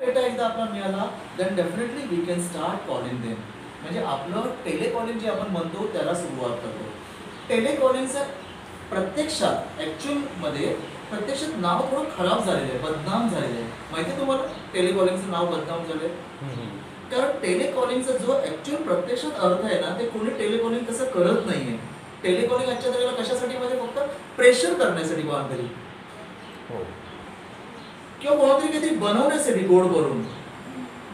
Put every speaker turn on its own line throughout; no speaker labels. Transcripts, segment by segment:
Data एकदा आपल्याला मिळाला then definitely we can start calling them. म्हणजे आपलं टेलिकॉलिंग जे आपण म्हणतो त्याला सुरुवात करतो. टेलिकॉलिंगचं प्रत्यक्षात ॲक्च्युअलमध्ये प्रत्यक्षात नाव थोडं खराब झालेलं आहे, बदनाम झालेलं आहे. माहिती आहे तुम्हाला टेलिकॉलिंगचं नाव बदनाम झालं आहे? कारण टेलिकॉलिंगचा जो ॲक्च्युअल प्रत्यक्षात अर्थ आहे ना, ते कोणी टेलिकॉलिंग तसं करत नाही आहे. टेलिकॉलिंग आजच्या वेळेला कशासाठी म्हणजे फक्त प्रेशर करण्यासाठी कोणातरी किंवा कोणातरी काहीतरी बनवण्यासाठी गोड करून.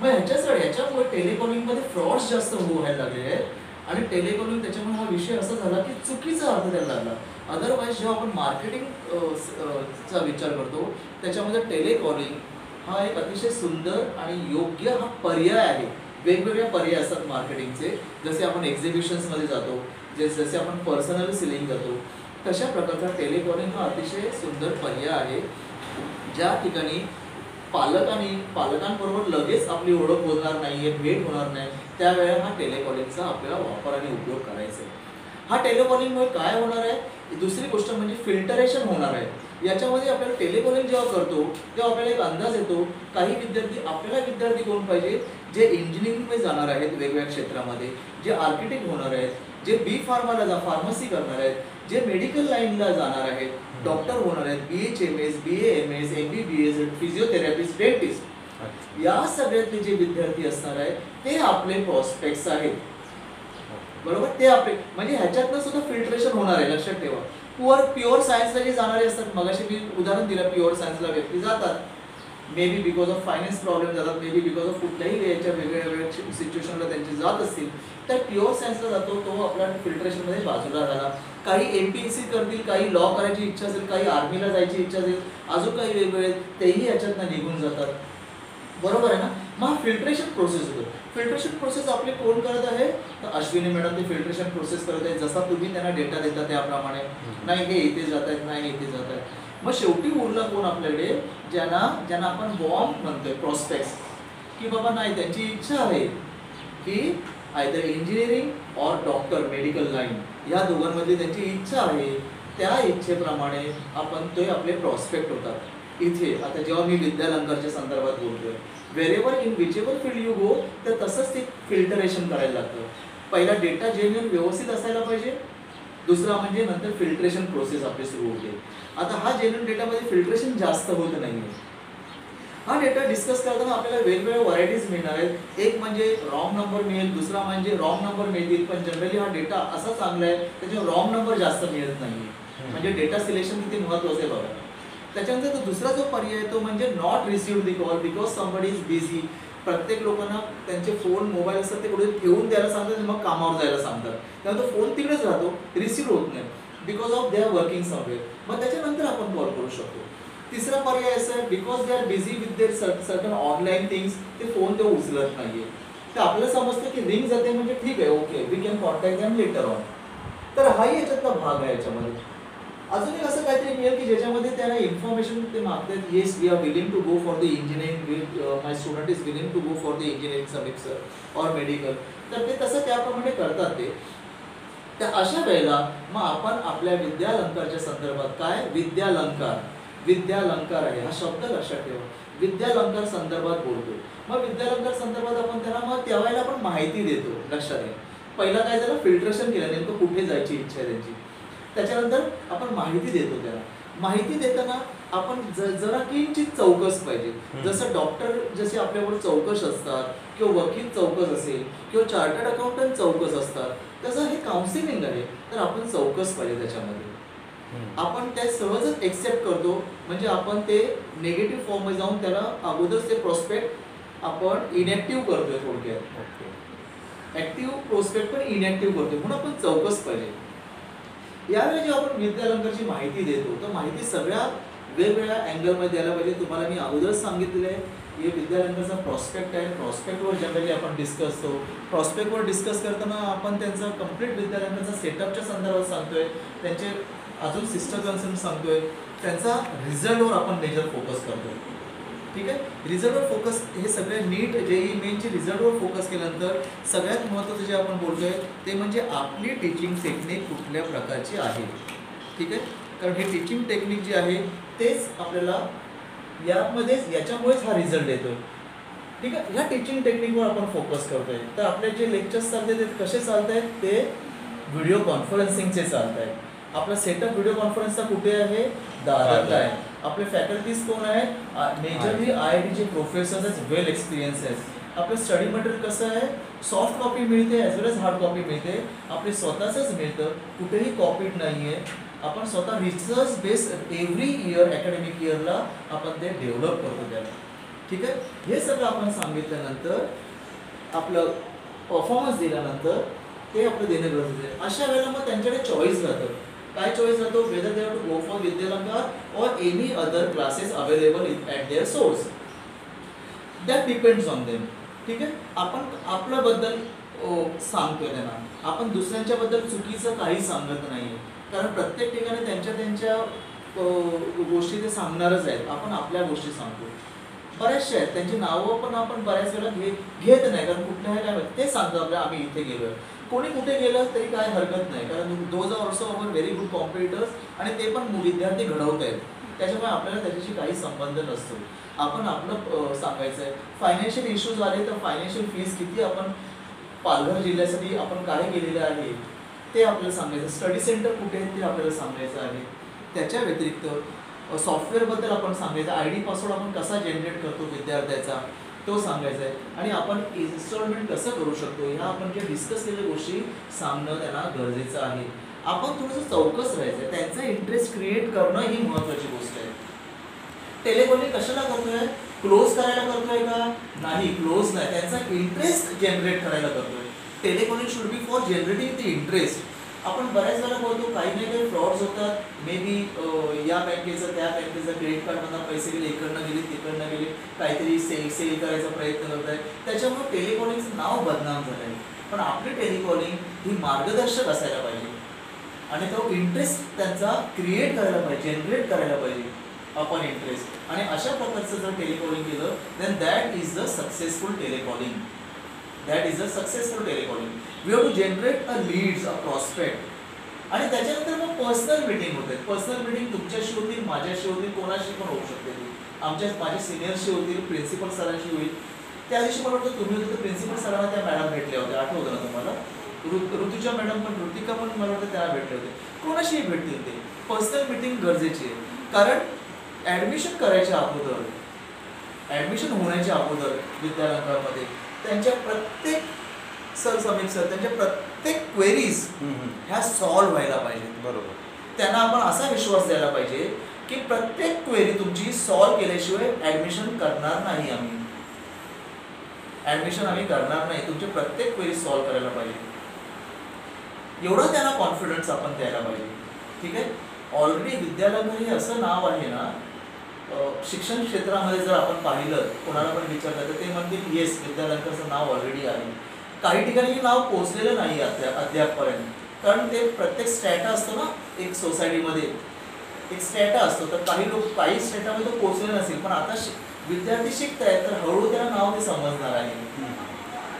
मग ह्याच्यामुळे टेलिकॉलिंगमध्ये फ्रॉड्स जास्त व्हायला लागले आहेत आणि टेलिकॉलिंग त्याच्यामुळे हा विषय असा झाला की चुकीचा अर्थ द्यायला लागला. अदरवाईज जेव्हा आपण मार्केटिंग चा विचार करतो त्याच्यामध्ये टेलिकॉलिंग हा एक अतिशय सुंदर आणि योग्य हा पर्याय आहे. वेगवेगळे पर्याय असतात मार्केटिंगचे, जसे आपण एक्झिबिशन्समध्ये जातो, जसे आपण पर्सनल सेलिंग करतो, तशा प्रकारचा टेलिकॉलिंग हा अतिशय सुंदर पर्याय आहे. ज्या ठिकाणी पालकांबरोबर लगेच आपली ओळख होणार नाही आहे, भेट होणार नाही, त्यावेळेला हा टेलिकॉलिंगचा आपल्याला वापर आणि उपयोग करायचा आहे. हा टेलिकॉलिंगमुळे काय होणार आहे, दुसरी गोष्ट म्हणजे फिल्टरेशन होणार आहे. याच्यामध्ये आपल्याला टेलिकॉलिंग जेव्हा करतो तेव्हा आपल्याला एक अंदाज येतो काही विद्यार्थी कोण पाहिजे, जे इंजिनिअरिंगमध्ये जाणार आहेत वेगवेगळ्या क्षेत्रामध्ये, जे आर्किटेक्ट होणार आहेत, जे फार्मसी करणार आहेत, जे मेडिकल लाईनला जाणार आहेत, डॉक्टर होणार आहेत, BHMS, BAMS, MBBS, physiotherapist, dentist, या सगळ्यातले जे विद्यार्थी असणार आहेत ते आपले प्रॉस्पेक्ट्स आहेत. बरोबर, ते आपले म्हणजे ह्याच्यातनं सुद्धा फिल्ट्रेशन होणार आहे. लक्षात ठेवा, प्युअर सायन्सला जे जाणारे असतात, मगाशी मी उदाहरण दिलं, प्युअर सायन्सला व्यक्ती जातात, may be because of finance problem जातात, मे बी बिकॉज ऑफ कुठल्याही याच्या वेगवेगळ्या सिच्युएशनला त्यांची जात असतील, तर प्युअर सायन्सला जातो तो आपल्या फिल्ट्रेशनमध्ये बाजूला झाला. काही MPSC करतील, काही लॉ करायची इच्छा असेल, काही आर्मीला जायची इच्छा असेल, अजून काही वेगवेगळे, तेही याच्यातनं निघून जातात. बरोबर आहे ना. मग फिल्ट्रेशन प्रोसेस होतो. फिल्ट्रेशन प्रोसेस आपले कोण करत आहे, तर अश्विनी मॅडम ते फिल्ट्रेशन प्रोसेस करत आहे. जसा तुम्ही त्यांना डेटा देता त्याप्रमाणे, नाही हे इथे जात आहेत, नाही इथे जात आहेत. मग शेवटी उरलं कोण आपल्याकडे, ज्यांना आपण बॉम्ब म्हणतोय, प्रॉस्पेक्ट्स, की बाबा नाही त्यांची इच्छा आहे की आयदर इंजिनिअरिंग और डॉक्टर, मेडिकल लाईन, या दोघांमध्ये त्यांची इच्छा आहे. त्या इच्छेप्रमाणे आपण ते आपले प्रॉस्पेक्ट होतात. इथे आता जेव्हा मी विद्यालंकारच्या संदर्भात बोलतोय, wherever in whichever field you go, तर तसंच ते फिल्टरेशन करायला लागतं. पहिला डेटा जेन्युइन व्यवस्थित असायला पाहिजे, दुसरा म्हणजे नंतर फिल्ट्रेशन प्रोसेस आपली सुरू होते. आता हा जेन्युइन डेटामध्ये फिल्ट्रेशन जास्त होत नाही. हा डेटा डिस्कस करताना आपल्याला वेगवेगळ्या व्हरायटीज मिळणार आहेत. एक म्हणजे रॉंग नंबर मिळेल, दुसरा म्हणजे रॉंग नंबर मिळतील, पण जनरली हा डेटा असा चांगला आहे त्याच्यावर रॉंग नंबर जास्त मिळत नाही. म्हणजे डेटा सिलेक्शन किती महत्त्वाचं आहे बघा. त्याच्यानंतर दुसरा जो पर्याय आहे तो म्हणजे not received the call because somebody is busy. प्रत्येक लोकांना त्यांचे फोन, मोबाईल असतात ते कुठे ठेवून द्यायला सांगतात, मग कामावर जायला सांगतात, त्यामुळे तो फोन तिकडेच राहतो, रिसिव्ह होत नाही because of they are working somewhere. मग त्याच्यानंतर आपण कॉल करू शकतो. तिसरा पर्याय असा आहे because they are busy with their certain online things, ते फोन ते उचलत नाहीये. तर आपल्याला समजतं की रिंग जाते म्हणजे ठीक आहे, okay, we can contact them later on. तर हाही याच्यातला भाग आहे. याच्यामध्ये अजून एक असं काहीतरी मिळेल की ज्याच्यामध्ये त्याला इन्फॉर्मेशन ते मागतात, yes we are willing to go for the engineering, my student is willing to go for the engineering summit sir or medical. तर ते तसं त्याप्रमाणे करतात ते. तर अशा वेळेला मग आपण आपल्या विद्यालंकारच्या संदर्भात काय, विद्यालंकार आहे हा शब्द लक्षात ठेवा. विद्यालंकार संदर्भात बोलतो. मग विद्यालंकार संदर्भात आपण त्यांना मग त्यावेळेला आपण माहिती देतो. लक्षात घ्या, पहिला काय झालं, फिल्ट्रेशन केलं, नेमकं कुठे जायची इच्छा आहे त्यांची. त्याच्यानंतर आपण माहिती देतो त्याला. माहिती देताना आपण जरा किंचित चौकस पाहिजे. जसं डॉक्टर जसे आपल्यावर चौकस असतात, किंवा वकील चौकस असेल, किंवा चार्टर्ड अकाउंटंट चौकस असतात, तसं हे काउन्सिलिंग आहे. तर आपण चौकस पाहिजे त्याच्यामध्ये. आपण ते सहजच एक्सेप्ट करतो, म्हणजे आपण ते निगेटिव्ह फॉर्ममध्ये जाऊन त्याला अगोदरच ते प्रोस्पेक्ट आपण इनॅक्टिव्ह करतोय. थोडक्यात ऍक्टिव्ह प्रोस्पेक्ट पण इनॅक्टिव्ह करतोय, म्हणून आपण चौकस पाहिजे. यावेळी जेव्हा आपण विद्यालंकारची माहिती देतो तर माहिती सगळ्या वेगवेगळ्या अँगलमध्ये द्यायला पाहिजे. तुम्हाला मी अगोदरच सांगितलेलं आहे हे विद्यालंकारचा प्रॉस्पेक्ट आहे. प्रॉस्पेक्टवर जनरली आपण डिस्कस करतो. प्रॉस्पेक्टवर डिस्कस करताना आपण त्यांचा कम्प्लीट विद्यालंकारचा सेटअपच्या संदर्भात सांगतोय, त्यांचे अजून सिस्टर कन्सर्न सांगतोय, त्यांचा रिझल्टवर आपण मेजर फोकस करतोय. ठीक आहे, रिझल्टवर फोकस, हे सगळे नीट JEE मेनचे रिझल्टवर फोकस केल्यानंतर सगळ्यात महत्त्वाचं जे आपण बोलतोय ते म्हणजे आपली टीचिंग टेक्निक कुठल्या प्रकारची आहे. ठीक आहे, कारण हे टीचिंग टेक्निक जे आहे तेच आपल्याला याच्यामुळेच हा रिझल्ट येतोय. ठीक आहे. ह्या टीचिंग टेक्निकवर आपण फोकस करतोय. तर आपले जे लेक्चर्स चालते ते कसे चालत आहेत, ते व्हिडिओ कॉन्फरन्सिंगचे चालत आहेत. आपला सेटअप व्हिडिओ कॉन्फरन्सचा कुठे आहे, दादरला आहे. आपले फॅकल्टीज कोण आहेत, मेजरली IITचे प्रोफेसर्स आहेत, वेल एक्सपिरियन्स आहेत. आपलं स्टडी मटेरियल कसं आहे, सॉफ्ट कॉपी मिळते ॲज वेल एज हार्ड कॉपी मिळते. आपले स्वतःचंच मिळतं, कुठेही कॉपीड नाही आहे. आपण स्वतः research based every year academic इयरला आपण ते डेव्हलप करतो त्याला. ठीक आहे. हे सगळं आपण सांगितल्यानंतर आपलं परफॉर्मन्स दिल्यानंतर ते आपलं देणं गरजेचं आहे. अशा वेळेला मग त्यांच्याकडे चॉईस राहतं. काय चॉईस राहतो, whether they have to go for Vidyalankar और any other classes available at their source, that depends on them. ठीक आहे. आपण आपल्याबद्दल सांगतोय त्यांना, आपण दुसऱ्यांच्याबद्दल चुकीचं काही सांगत नाही आहे. कारण प्रत्येक ठिकाणी त्यांच्या त्यांच्या गोष्टी ते सांगणारच आहेत. आपण आपल्या गोष्टी सांगतो. बऱ्याचशा आहेत त्यांची नावं पण आपण बऱ्याच वेळेला घेत नाही, कारण कुठल्या काय ते सांगतो आपल्या आम्ही इथे गेलो. कोणी कुठे गेलं तरी काय हरकत नाही, कारण those are also our very good competitors आणि ते पण विद्यार्थी घडवत आहेत. त्याच्यामुळे आपल्याला त्याच्याशी काही संबंध नसतो. आपण आपलं सांगायचं आहे. फायनान्शियल इश्यूज आले तर फायनान्शियल फीज किती आपण पालघर जिल्ह्यासाठी आपण काय केलेलं आहे ते आपल्याला सांगायचं. स्टडी सेंटर कुठे आहेत ते आपल्याला सांगायचं आहे. त्याच्या व्यतिरिक्त सॉफ्टवेअरबद्दल आपण सांगायचं. ID पासवर्ड आपण कसा जनरेट करतो विद्यार्थ्याचा तो सांगायचा आहे. आणि आपण इन्स्टॉलमेंट कसं करू शकतो ह्या आपण जे डिस्कस केलेल्या गोष्टी सांगणं त्यांना गरजेचं आहे. आपण थोडंसं चौकस राहायचं आहे. त्यांचा इंटरेस्ट क्रिएट करणं ही महत्त्वाची गोष्ट आहे. टेलिकॉलिंग कशाला करतोय, क्लोज करायला करतोय का, नाही क्लोज नाही, त्यांचा इंटरेस्ट जनरेट करायला करतोय. Telecalling should be for generating the interest. आपण बऱ्याच वेळेला बोलतो काही नाही काही फ्रॉड्स होतात. मे बी या बँकेचं त्या बँकेचं क्रेडिट कार्डमधून पैसे गेले, इकडनं गेले तिकडनं गेले, काहीतरी सेल करायचा प्रयत्न करत आहे. त्याच्यामुळे टेलिकॉलिंगचं नाव बदनाम झालं आहे. पण आपली टेलिकॉलिंग ही मार्गदर्शक असायला पाहिजे आणि तो इंटरेस्ट त्यांचा क्रिएट करायला पाहिजे, जनरेट करायला पाहिजे आपण इंटरेस्ट. आणि अशा प्रकारचं जर टेलिकॉलिंग केलं then that is the successful telecalling. That is a successful telecalling. We have to generate a leads, a prospect. आणि त्याच्यानंतर मग पर्सनल मीटिंग होते. पर्सनल मीटिंग तुमच्याशी होतील, माझ्याशी होतील, कोणाशी पण होऊ शकते ती. माझ्या सिनियरशी होतील, प्रिन्सिपल सरांशी होईल. त्या दिवशी मला वाटतं तुम्ही होते तर प्रिन्सिपल सरांना त्या मॅडम भेटल्या होत्या, आठवतं ना तुम्हाला. ऋतुजा मॅडम पण, ऋतिका पण मला वाटतं त्याला भेटले होते. कोणाशीही भेटतील ते. पर्सनल मीटिंग गरजेची आहे. कारण ॲडमिशन करायच्या अगोदर, ॲडमिशन होण्याच्या अगोदर विद्यालंकामध्ये त्यांच्या प्रत्येक सरसमीक्षक त्यांच्या प्रत्येक क्वेरीज ह्या सॉल्व्ह व्हायला पाहिजेत.
बरोबर.
त्यांना आपण असा विश्वास द्यायला पाहिजे की प्रत्येक क्वेरी तुमची सॉल्व्ह केल्याशिवाय ॲडमिशन करणार नाही आम्ही. ॲडमिशन आम्ही करणार नाही, तुमची प्रत्येक क्वेरी सॉल्व्ह करायला पाहिजे. एवढं त्यांना कॉन्फिडन्स आपण द्यायला पाहिजे. ठीक आहे. ऑलरेडी विद्यालंकार हे असं नाव आहे ना, शिक्षण क्षेत्रामध्ये जर आपण पाहिलं, कोणाला पण विचारलं तर ते म्हणतील येस विद्यालंकारचं नाव ऑलरेडी आहे. काही ठिकाणी हे नाव पोचलेलं नाही अद्यापपर्यंत, कारण ते प्रत्येक स्टॅटा असतो ना एक सोसायटीमध्ये, एक स्टॅटा असतो. तर काही स्टॅटामध्ये तो पोचलेला नसेल, पण आता विद्यार्थी शिकत आहेत तर हळूहळू त्याला नाव ते समजणार आहे.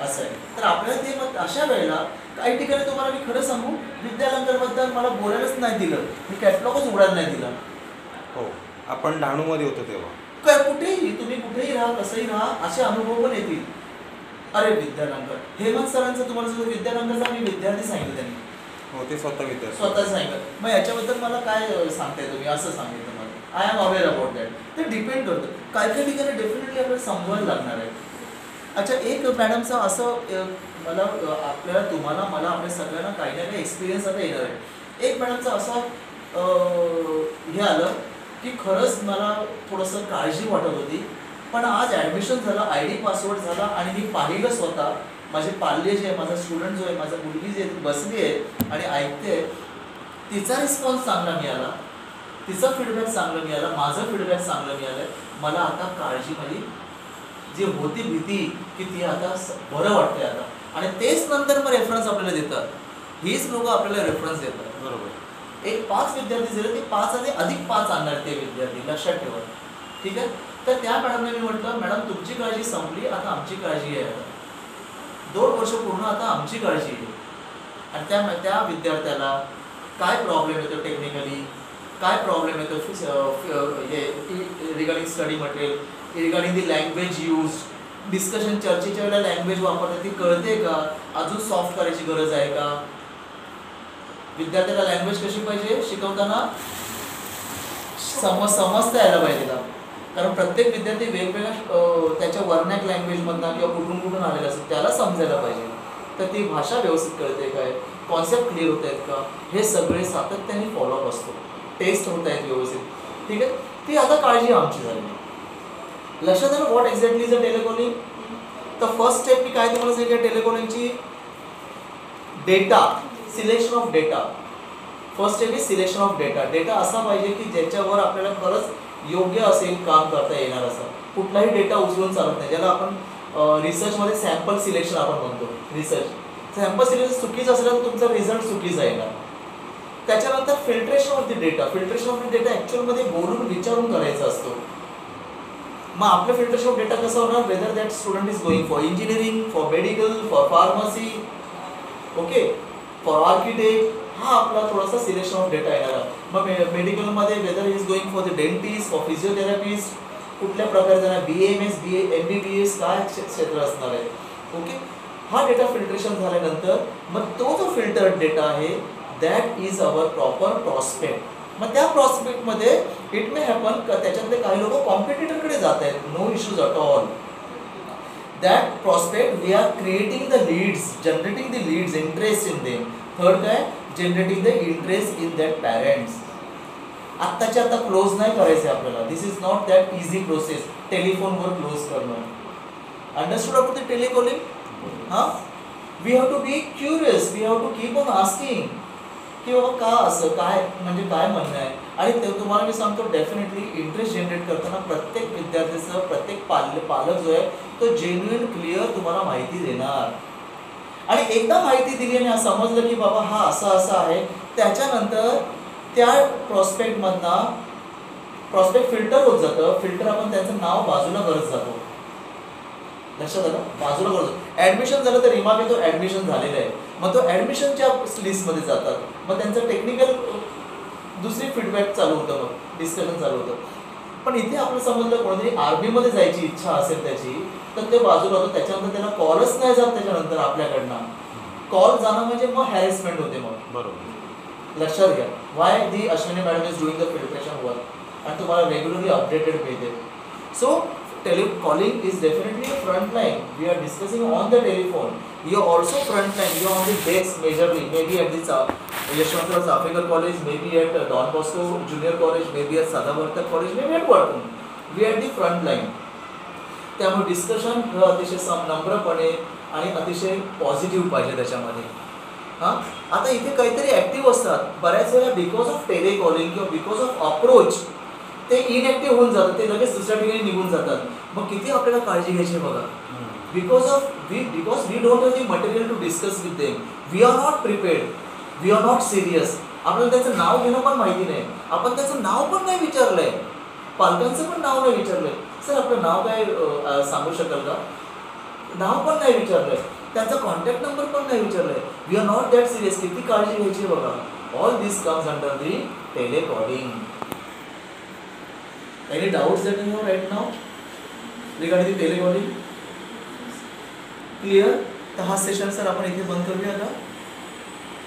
असं आहे. तर आपल्याला ते मग अशा वेळेला काही ठिकाणी तुम्हाला मी खरं सांगू, विद्यालंकारबद्दल मला बोलायलाच नाही दिलं, मी कॅटलॉगच उघडायला नाही दिला.
हो, आपण डहाणूमध्ये होतो तेव्हा.
काय कुठेही तुम्ही कुठेही राहा, कसंही राहा, असे अनुभव पण येतील. अरे विद्यालंकार, हेमंत सरांचं तुम्हाला सुद्धा विद्यालंकारचा मी विद्यार्थी सांगितलं त्यांनी.
हो, ते स्वतः
सांगितलं. मग याच्याबद्दल मला काय सांगताय तुम्ही, असं सांगितलं मला. I am aware about that. ते डिपेंड करतं. काही काही ठिकाणी डेफिनेटली आपल्याला समजायला लागणार आहे. अच्छा, एक मॅडमचं असं मला तुम्हाला मला आपल्या सगळ्यांना काही ना काही एक्सपिरियन्स आता येणार आहे. एक मॅडमचं असं हे आलं की खरंच मला थोडंसं काळजी वाटत होती, पण आज ॲडमिशन झालं, ID पासवर्ड झाला आणि मी पाहिलं स्वतः. माझे पाल्य जे आहे, माझा स्टुडंट जो आहे, माझा मुलगी जे बसली आहे आणि ऐकते, तिचा रिस्पॉन्स चांगला मिळाला, तिचा फीडबॅक चांगला मिळाला, माझं फीडबॅक चांगलं मिळालं. मला आता काळजी माझी जी होती भीती की ती आता बरं वाटते आता. आणि तेच नंतर मग रेफरन्स आपल्याला देतात. हीच लोक आपल्याला रेफरन्स देतात.
बरोबर.
एक 5 विद्यार्थी झाले, ते 5 आणि अधिक 5 आणणार ते विद्यार्थी, लक्षात ठेवा. ठीक आहे. तर त्या मॅडमने मी म्हटलं, मॅडम तुमची काळजी संपली, आता आमची काळजी आहे. 2 वर्ष पूर्ण आता आमची काळजी आहे. आणि त्या विद्यार्थ्याला काय प्रॉब्लेम येतो टेक्निकली, काय प्रॉब्लेम येतो हे regarding study material, regarding the language use, discussion चर्चेच्या वेळेला लँग्वेज वापरते ती कळते का, अजून सॉफ्ट करायची गरज आहे का? विद्यार्थ्याला लँग्वेज कशी पाहिजे शिकवताना, समजता यायला पाहिजे का? कारण प्रत्येक विद्यार्थी वेगवेगळ्या त्याच्या वर्णॅक लँग्वेजमधनं किंवा कुठून आलेला असतो, त्याला समजायला पाहिजे. तर ती भाषा व्यवस्थित कळते काय, कॉन्सेप्ट क्लिअर होत आहेत का, हे सगळे सातत्याने फॉलोअप असतो. टेस्ट होत आहेत व्यवस्थित, ठीक आहे. ती आता काळजी आमची झाली. लक्षात आलं what exactly is a telecalling? तर फर्स्ट स्टेप मी काय तुम्हाला सांगितलं टेलिकॉलिंगची, data, selection of data. First step is selection of data. Data असा पाहिजे की ज्याच्यावर आपल्याला खरंच योग्य असेल काम करता येणार असं. कुठलाही डेटा उचलून चालत नाही, ज्याला आपण रिसर्चमध्ये सॅम्पल सिलेक्शन आपण म्हणतो. रिसर्च सॅम्पल सिलेक्शन चुकीचं असलं तर तुमचा रिझल्ट चुकीचा येणार. त्याच्यानंतर filtration of the data. Filtration of the data ॲक्च्युअलमध्ये बोलून विचारून करायचा असतो. मग आपलं फिल्ट्रेशन ऑफ डेटा कसं होणार, whether that student is going for engineering, for medical, for pharmacy, okay, for architect, हा आपला थोडासा सिलेक्शन ऑफ डेटा येणार. मग मेडिकलमध्ये whether is going for the dentist, for physiotherapist, कुठल्या प्रकारचा BAMS, MBBS काय क्षेत्र असणार आहे, ओके. हा डेटा फिल्ट्रेशन झाल्यानंतर मग तो जो फिल्टर्ड डेटा आहे that is our proper prospect. मग त्या प्रॉस्पेक्टमध्ये इट मे हॅपन त्याच्यातले काही लोक कॉम्पिटिटरकडे जात आहेत, no issues at all. That prospect we are creating the leads, generating the leads, interest in them. Third काय, generating the interest in that parents. आत्ताच्या आता क्लोज नाही करायचं आपल्याला. This is not that easy process टेलिफोनवर close करणं. Understood about the telecalling? हां, we have to be curious, we have to keep on asking की बाबा का असं, काय म्हणजे काय म्हणणं आहे. आणि ते तुम्हाला मी सांगतो डेफिनेटली इंटरेस्ट जनरेट करताना प्रत्येक विद्यार्थ्याचं, प्रत्येक पालक जो आहे तो जेन्युइन क्लिअर तुम्हाला माहिती देणार. आणि एकदा माहिती दिली आणि समजलं की बाबा हा असं आहे, त्याच्यानंतर त्या प्रॉस्पेक्टमधनं प्रॉस्पेक्ट फिल्टर होत जातं. फिल्टर आपण त्यांचं नाव बाजूला करत जातो. लक्षात आलं, बाजूला करतो. ॲडमिशन झालं तर रिमार्क येतो ॲडमिशन झालेलं आहे, मग तो ॲडमिशनच्या लिस्टमध्ये जातात. मग त्यांचं टेक्निकल दुसरी फीडबॅक चालू होतं, मग डिस्कशन चालू होतं. पण इथे आपलं समजलं कोणतरी आर्मीमध्ये जायची इच्छा असेल त्याची, तर ते बाजूला होतं. त्याच्यानंतर त्यांना कॉलच नाही जात त्याच्यानंतर आपल्याकडनं. कॉल जाणं म्हणजे मग हॅरेसमेंट होते. मग
बरोबर
लक्षात घ्या. Y the Ashwini madam is doing the filtration work आणि तुम्हाला रेग्युलरली अपडेटेड मिळते. So telecalling is definitely a front line. We are discussing on the telephone. You are also front line. You are on the desk majorly. Maybe at the Yashwantrao Zafekar College, maybe at Don Bosco Junior College, maybe at Sadavartak College, maybe at Wharton. We are at the front line. त्यामुळे discussion अतिशय नम्रपणे आणि अतिशय positive पाहिजे त्याच्यामध्ये. हां, आता इथे काहीतरी ॲक्टिव्ह असतात बऱ्याच वेळेला बिकॉज ऑफ टेलिकॉलिंग किंवा बिकॉज ऑफ अप्रोच ते इनएक्टिव्ह होऊन जातात, ते लगेच दुसऱ्या ठिकाणी निघून जातात. मग किती आपल्याला काळजी घ्यायची बघा. Because we don't have the material to discuss with them, we are not prepared, we are not serious. आपल्याला त्याचं नाव घेणं पण माहिती नाही, आपण त्याचं नाव पण नाही विचारलंय, पालकांचं पण नाव नाही विचारलंय. सर आपलं नाव काय सांगू शकाल का? नाव पण नाही विचारलंय, त्यांचा कॉन्टॅक्ट नंबर पण नाही विचारलाय. We are not that serious. किती काळजी घ्यायची बघा. All this comes under the telecalling. Any doubts that you have right now regarding the telecalling? Clear? तर हा सेशन सर आपण इथे बंद करूया का?